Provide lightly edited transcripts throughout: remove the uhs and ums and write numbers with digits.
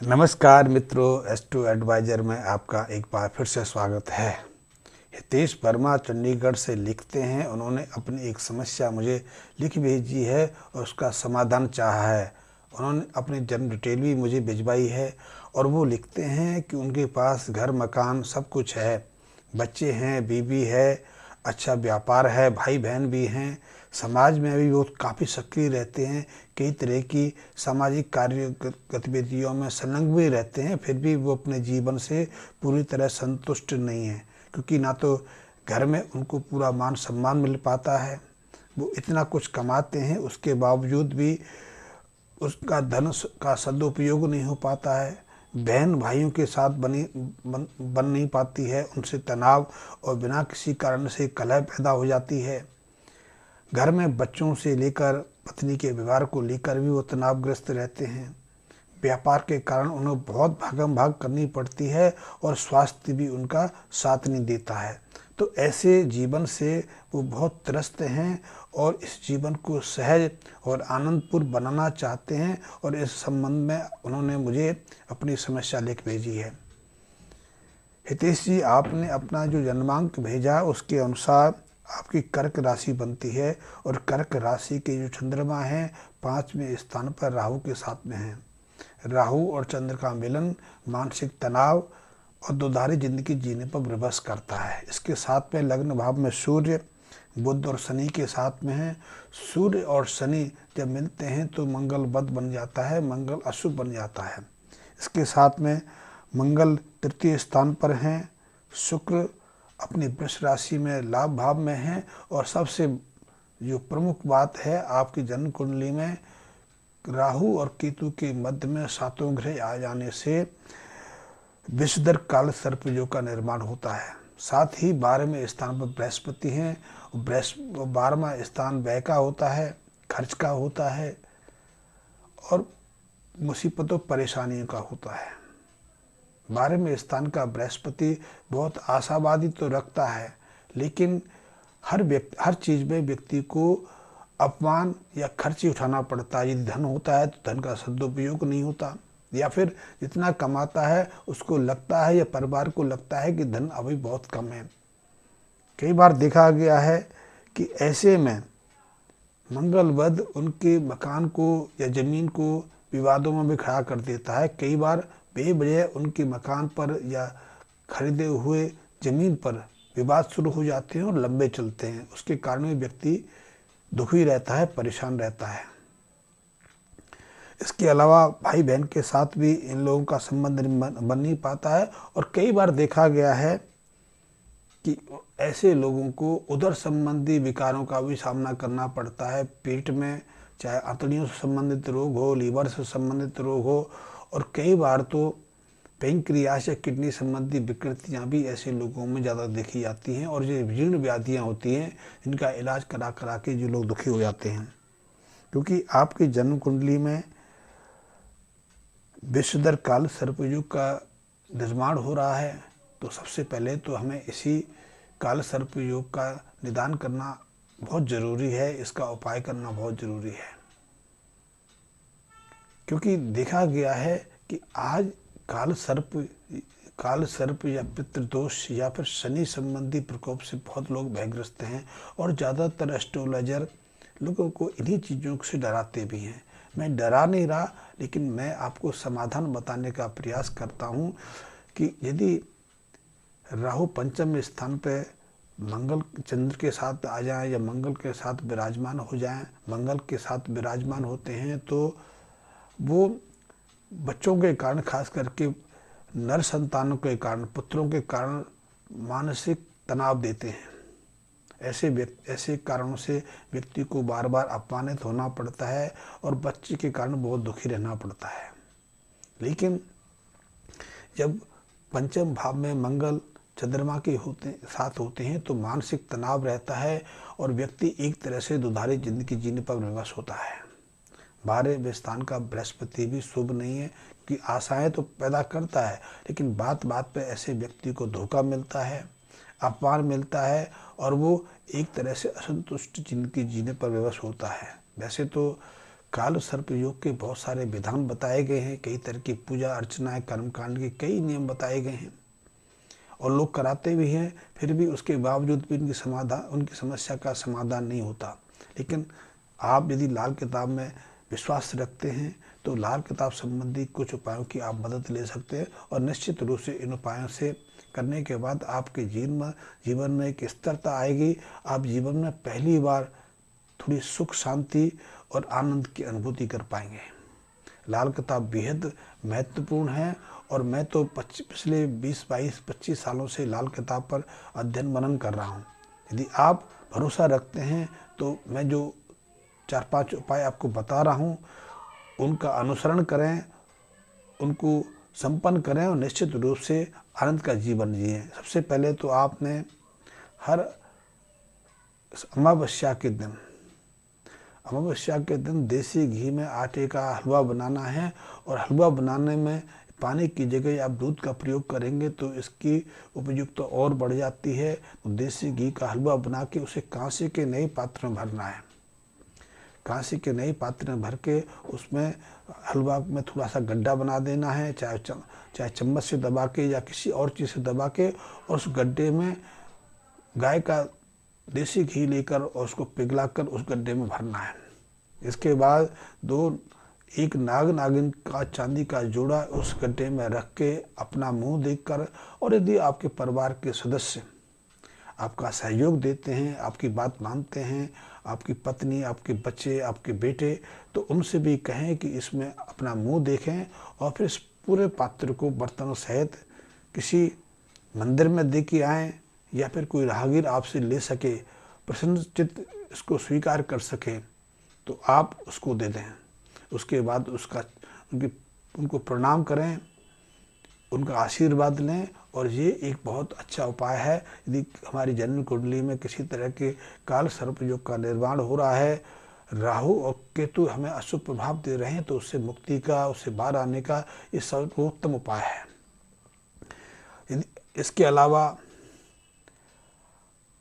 नमस्कार मित्रों, S2 adviser में आपका एक बार फिर से स्वागत है। हितेश वर्मा चंडीगढ़ से लिखते हैं। उन्होंने अपनी एक समस्या मुझे लिख भेजी है और उसका समाधान चाहा है। उन्होंने अपनी जन्म डिटेल भी मुझे भिजवाई है और वो लिखते हैं कि उनके पास घर मकान सब कुछ है, बच्चे हैं, बीवी है, अच्छा व्यापार है, भाई बहन भी हैं, समाज में भी वो काफ़ी सक्रिय रहते हैं, कई तरह की सामाजिक कार्य गतिविधियों में संलग्न भी रहते हैं। फिर भी वो अपने जीवन से पूरी तरह संतुष्ट नहीं हैं, क्योंकि ना तो घर में उनको पूरा मान सम्मान मिल पाता है, वो इतना कुछ कमाते हैं उसके बावजूद भी उसका धन का सदुपयोग नहीं हो पाता है। बहन भाइयों के साथ बन नहीं पाती है, उनसे तनाव और बिना किसी कारण से कलह पैदा हो जाती है। घर में बच्चों से लेकर पत्नी के व्यवहार को लेकर भी वो तनावग्रस्त रहते हैं। व्यापार के कारण उन्हें बहुत भागम भाग करनी पड़ती है और स्वास्थ्य भी उनका साथ नहीं देता है। तो ऐसे जीवन से वो बहुत त्रस्त हैं और इस जीवन को सहज और आनंदपूर्ण बनाना चाहते हैं, और इस संबंध में उन्होंने मुझे अपनी समस्या लिख भेजी है। हितेश जी, आपने अपना जो जन्मांक भेजा उसके अनुसार आपकी कर्क राशि बनती है, और कर्क राशि के जो चंद्रमा हैं 5वें स्थान पर राहु के साथ में हैं। राहु और चंद्र का मिलन मानसिक तनाव और दुधारी जिंदगी जीने पर विवश करता है। इसके साथ में लग्न भाव में सूर्य, बुध और शनि के साथ में है। सूर्य और शनि जब मिलते हैं तो मंगल बद बन जाता है, मंगल अशुभ बन जाता है। इसके साथ में मंगल तृतीय स्थान पर हैं। शुक्र अपनी वृष राशि में लाभ भाव में हैं, और सबसे जो प्रमुख बात है, आपकी जन्म कुंडली में राहु और केतु के मध्य में सातों ग्रह आ जाने से विषधर काल सर्प योग का निर्माण होता है। साथ ही 12वें स्थान पर बृहस्पति हैं। 12वां स्थान व्यय का होता है, खर्च का होता है और मुसीबतों परेशानियों का होता है। 12वें स्थान का बृहस्पति बहुत आशावादी तो रखता है, लेकिन हर चीज़ में व्यक्ति को अपमान या खर्च ही उठाना पड़ता है। यदि धन होता है तो धन का सदुपयोग नहीं होता, या फिर जितना कमाता है उसको लगता है या परिवार को लगता है कि धन अभी बहुत कम है। कई बार देखा गया है कि ऐसे में मंगल बुध उनके मकान को या ज़मीन को विवादों में भी खड़ा कर देता है। कई बार बेवजह उनके मकान पर या खरीदे हुए ज़मीन पर विवाद शुरू हो जाते हैं और लंबे चलते हैं। उसके कारण भी व्यक्ति दुखी रहता है, परेशान रहता है। इसके अलावा भाई बहन के साथ भी इन लोगों का संबंध बन नहीं पाता है, और कई बार देखा गया है कि ऐसे लोगों को उदर संबंधी विकारों का भी सामना करना पड़ता है। पेट में चाहे आंतड़ियों से संबंधित रोग हो, लीवर से संबंधित रोग हो, और कई बार तो पैंक्रियास या किडनी संबंधी विकृतियाँ भी ऐसे लोगों में ज़्यादा देखी जाती हैं, और ये जीर्ण व्याधियाँ होती हैं जिनका इलाज करा करा के जो लोग दुखी हो जाते हैं। क्योंकि आपकी जन्म कुंडली में विषधर काल सर्पयुग का निर्माण हो रहा है, तो सबसे पहले तो हमें इसी काल सर्पयोग का निदान करना बहुत ज़रूरी है, इसका उपाय करना बहुत ज़रूरी है। क्योंकि देखा गया है कि आज काल सर्प या पितृदोष या फिर शनि संबंधी प्रकोप से बहुत लोग भयग्रस्त हैं, और ज़्यादातर एस्ट्रोलॉजर लोगों को इन्हीं चीज़ों से डराते भी हैं। मैं डरा नहीं रहा, लेकिन मैं आपको समाधान बताने का प्रयास करता हूँ कि यदि राहु पंचम स्थान पे मंगल चंद्र के साथ आ जाएं या मंगल के साथ विराजमान हो जाएं, मंगल के साथ विराजमान होते हैं तो वो बच्चों के कारण, खास करके नर संतानों के कारण, पुत्रों के कारण मानसिक तनाव देते हैं। ऐसे कारणों से व्यक्ति को बार बार अपमानित होना पड़ता है और बच्चे के कारण बहुत दुखी रहना पड़ता है। लेकिन जब पंचम भाव में मंगल चंद्रमा के साथ होते हैं तो मानसिक तनाव रहता है, और व्यक्ति एक तरह से दुधारी जिंदगी जीने पर विवश होता है। 12वें स्थान का बृहस्पति भी शुभ नहीं है, कि आशाएं तो पैदा करता है, लेकिन बात बात पे ऐसे व्यक्ति को धोखा मिलता है, अपमान मिलता है, और वो एक तरह से असंतुष्ट जिंदगी जीने पर विवश होता है। वैसे तो काल सर्प योग के बहुत सारे विधान बताए गए हैं, कई तरह की पूजा अर्चनाएं, कर्मकांड के कई नियम बताए गए हैं और लोग कराते भी हैं, फिर भी उसके बावजूद भी उनकी समस्या का समाधान नहीं होता। लेकिन आप यदि लाल किताब में विश्वास रखते हैं तो लाल किताब संबंधी कुछ उपायों की आप मदद ले सकते हैं और निश्चित रूप से इन उपायों से करने के बाद आपके जीवन में एक स्थिरता आएगी। आप जीवन में पहली बार थोड़ी सुख, शांति और आनंद की अनुभूति कर पाएंगे। लाल किताब बेहद महत्वपूर्ण है और मैं तो पिछले 20, 22, 25 सालों से लाल किताब पर अध्ययन मनन कर रहा हूँ। यदि आप भरोसा रखते हैं तो मैं जो 4-5 उपाय आपको बता रहा हूँ उनका अनुसरण करें, उनको संपन्न करें और निश्चित रूप से आनंद का जीवन जिएं। सबसे पहले तो आपने हर अमावस्या के दिन देसी घी में आटे का हलवा बनाना है और हलवा बनाने में पानी की जगह आप दूध का प्रयोग करेंगे तो इसकी उपयुक्तता और बढ़ जाती है। तो देसी घी का हलवा बना के उसे कांसे के नए पात्र में भरना है। कांसे के नए पात्र में भर के उसमें हलवा में थोड़ा सा गड्ढा बना देना है, चाहे चम्मच से दबा के या किसी और चीज़ से दबा के, और उस गड्ढे में गाय का देसी घी लेकर और उसको पिघलाकर उस गड्ढे में भरना है। इसके बाद एक नाग नागिन का चांदी का जोड़ा उस गड्ढे में रख के अपना मुंह देखकर, और यदि आपके परिवार के सदस्य आपका सहयोग देते हैं, आपकी बात मानते हैं, आपकी पत्नी, आपके बच्चे, आपके बेटे, तो उनसे भी कहें कि इसमें अपना मुंह देखें और फिर इस पूरे पात्र को बर्तनों सहित किसी मंदिर में दे के आएँ या फिर कोई राहगीर आपसे ले सके, प्रसन्नचित्त इसको स्वीकार कर सके तो आप उसको दे दें। उसके बाद उनको प्रणाम करें, उनका आशीर्वाद लें। और ये एक बहुत अच्छा उपाय है। यदि हमारी जन्म कुंडली में किसी तरह के काल सर्प योग का निर्माण हो रहा है, राहु और केतु हमें अशुभ प्रभाव दे रहे हैं, तो उससे मुक्ति का, उससे बाहर आने का ये सर्वोत्तम उपाय है। इसके अलावा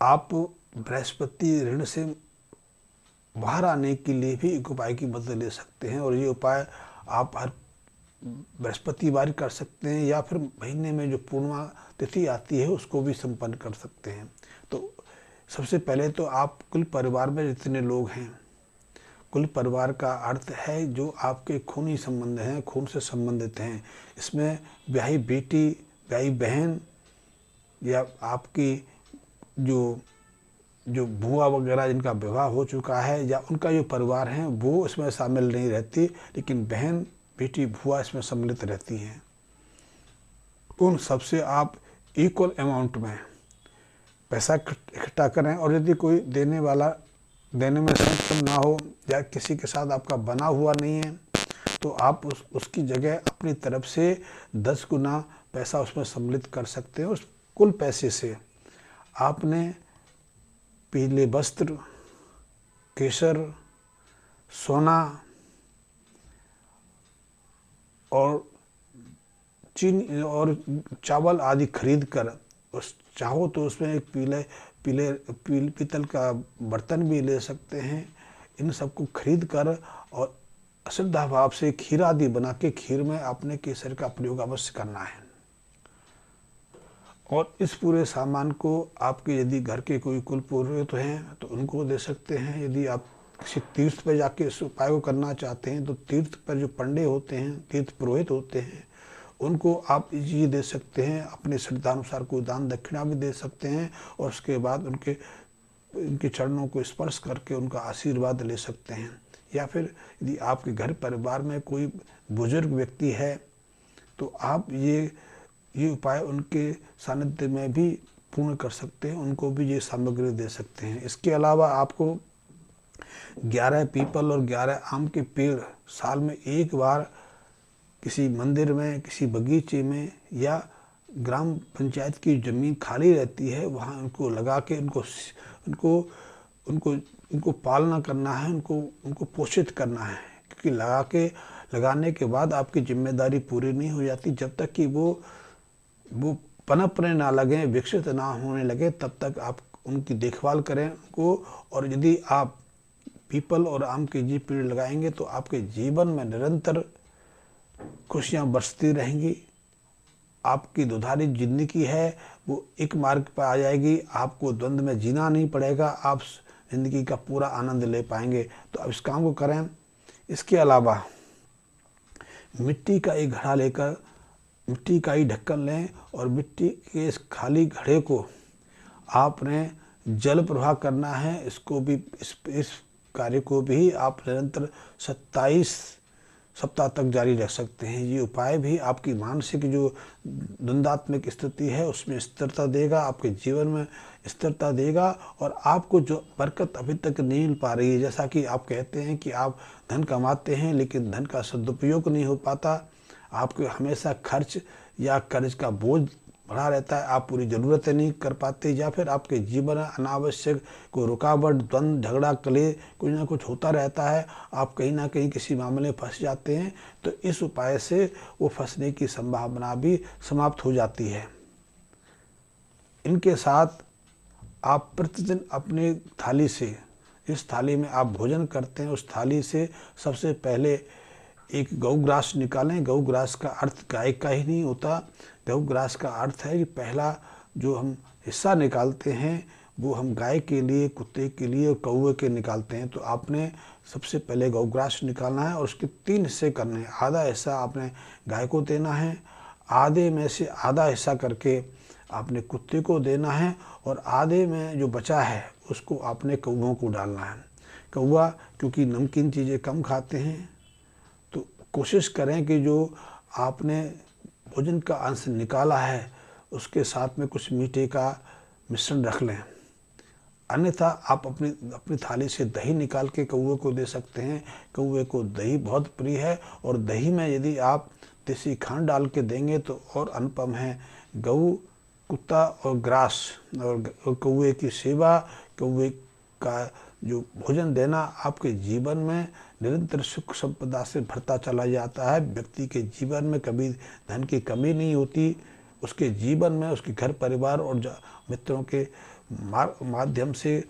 आप बृहस्पति ऋण से बाहर आने के लिए भी एक उपाय की मदद ले सकते हैं और ये उपाय आप हर बृहस्पतिवार कर सकते हैं या फिर महीने में जो पूर्णिमा तिथि आती है उसको भी संपन्न कर सकते हैं। तो सबसे पहले तो आप कुल परिवार में जितने लोग हैं, कुल परिवार का अर्थ है जो आपके खूनी संबंध हैं, खून से संबंधित हैं। इसमें ब्याही बेटी, ब्याही बहन या आपकी जो बुआ वगैरह जिनका विवाह हो चुका है या उनका जो परिवार है वो इसमें शामिल नहीं रहती, लेकिन बहन, बेटी, बुआ इसमें सम्मिलित रहती हैं। उन सबसे आप इक्वल अमाउंट में पैसा इकट्ठा करें और यदि कोई देने में सक्षम ना हो या किसी के साथ आपका बना हुआ नहीं है तो आप उसकी जगह अपनी तरफ से 10 गुना पैसा उसमें सम्मिलित कर सकते हैं। उस कुल पैसे से आपने पीले वस्त्र, केसर, सोना और चीनी और चावल आदि खरीद कर, चाहो तो उसमें एक पीतल का बर्तन भी ले सकते हैं। इन सबको खरीद कर और श्रद्धा भाव से खीर आदि बना के खीर में आपने केसर का प्रयोग अवश्य करना है। और इस पूरे सामान को आपके यदि घर के कोई कुल पुरोहित हैं तो उनको दे सकते हैं। यदि आप किसी तीर्थ पर जाके इस उपाय को करना चाहते हैं तो तीर्थ पर जो पंडे होते हैं, तीर्थ पुरोहित होते हैं, उनको आप ये दे सकते हैं। अपनी श्रद्धा अनुसार कोई दान दक्षिणा भी दे सकते हैं और उसके बाद उनके चरणों को स्पर्श करके उनका आशीर्वाद ले सकते हैं। या फिर यदि आपके घर परिवार में कोई बुजुर्ग व्यक्ति है तो आप ये उपाय उनके सानिध्य में भी पूर्ण कर सकते हैं, उनको भी ये सामग्री दे सकते हैं। इसके अलावा आपको 11 पीपल और 11 आम के पेड़ साल में एक बार किसी मंदिर में, किसी बगीचे में या ग्राम पंचायत की ज़मीन खाली रहती है वहाँ उनको लगा के उनको पालना करना है, उनको पोषित करना है। क्योंकि लगाने के बाद आपकी जिम्मेदारी पूरी नहीं हो जाती। जब तक कि वो पनपने ना लगे, विकसित ना होने लगे, तब तक आप उनकी देखभाल करें उनको। और यदि आप पीपल और आम के जी पेड़ लगाएंगे तो आपके जीवन में निरंतर खुशियाँ बरसती रहेंगी। आपकी दुधारी जिंदगी है वो एक मार्ग पर आ जाएगी, आपको द्वंद्व में जीना नहीं पड़ेगा, आप ज़िंदगी का पूरा आनंद ले पाएंगे। तो अब इस काम को करें। इसके अलावा मिट्टी का एक घड़ा लेकर मिट्टी का ही ढक्कन लें और मिट्टी के इस खाली घड़े को आपने जल प्रवाह करना है। इसको भी इस कार्य को भी आप निरंतर 27 सप्ताह तक जारी रख सकते हैं। ये उपाय भी आपकी मानसिक जो द्वंद्वात्मक स्थिति है उसमें स्थिरता देगा, आपके जीवन में स्थिरता देगा और आपको जो बरकत अभी तक नहीं मिल पा रही है, जैसा कि आप कहते हैं कि आप धन कमाते हैं लेकिन धन का सदुपयोग नहीं हो पाता, आपको हमेशा खर्च या कर्ज का बोझ बढ़ा रहता है, आप पूरी ज़रूरतें नहीं कर पाते, या फिर आपके जीवन में अनावश्यक कोई रुकावट, द्वंद्व, झगड़ा, कलह कुछ ना कुछ होता रहता है, आप कहीं ना कहीं किसी मामले में फंस जाते हैं। तो इस उपाय से वो फंसने की संभावना भी समाप्त हो जाती है। इनके साथ आप प्रतिदिन अपने थाली से, इस थाली में आप भोजन करते हैं, उस थाली से सबसे पहले एक गौग्रास निकालें। गौग्रास का अर्थ गाय का ही नहीं होता, गौग्रास का अर्थ है कि पहला जो हम हिस्सा निकालते हैं वो हम गाय के लिए, कुत्ते के लिए और कौवे के निकालते हैं। तो आपने सबसे पहले गौग्रास निकालना है और उसके 3 हिस्से करने हैं। आधा हिस्सा आपने गाय को देना है, आधे में से आधा हिस्सा करके आपने कुत्ते को देना है और आधे में जो बचा है उसको आपने कौवों को डालना है। कौवा क्योंकि नमकीन चीज़ें कम खाते हैं, तो कोशिश करें कि जो आपने भोजन का अंश निकाला है उसके साथ में कुछ मीठे का मिश्रण रख लें। अन्यथा आप अपनी थाली से दही निकाल के कौवे को दे सकते हैं। कौवे को दही बहुत प्रिय है और दही में यदि आप देसी खांड डाल के देंगे तो और अनुपम है। गऊ, कुत्ता और ग्रास और कौवे की सेवा, कौवे का जो भोजन देना आपके जीवन में निरंतर सुख संपदा से भरता चला जाता है। व्यक्ति के जीवन में कभी धन की कमी नहीं होती, उसके जीवन में उसके घर परिवार और मित्रों के माध्यम से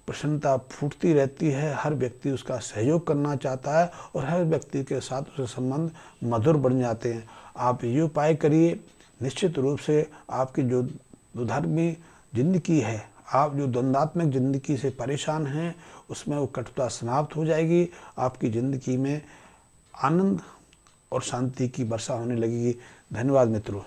प्रसन्नता फूटती रहती है। हर व्यक्ति उसका सहयोग करना चाहता है और हर व्यक्ति के साथ उसके संबंध मधुर बन जाते हैं। आप ये उपाय करिए, निश्चित रूप से आपकी जो दुधर्मी जिंदगी है, आप जो द्वंद्वात्मक जिंदगी से परेशान हैं उसमें वो कटुता समाप्त हो जाएगी। आपकी ज़िंदगी में आनंद और शांति की वर्षा होने लगेगी। धन्यवाद मित्रों।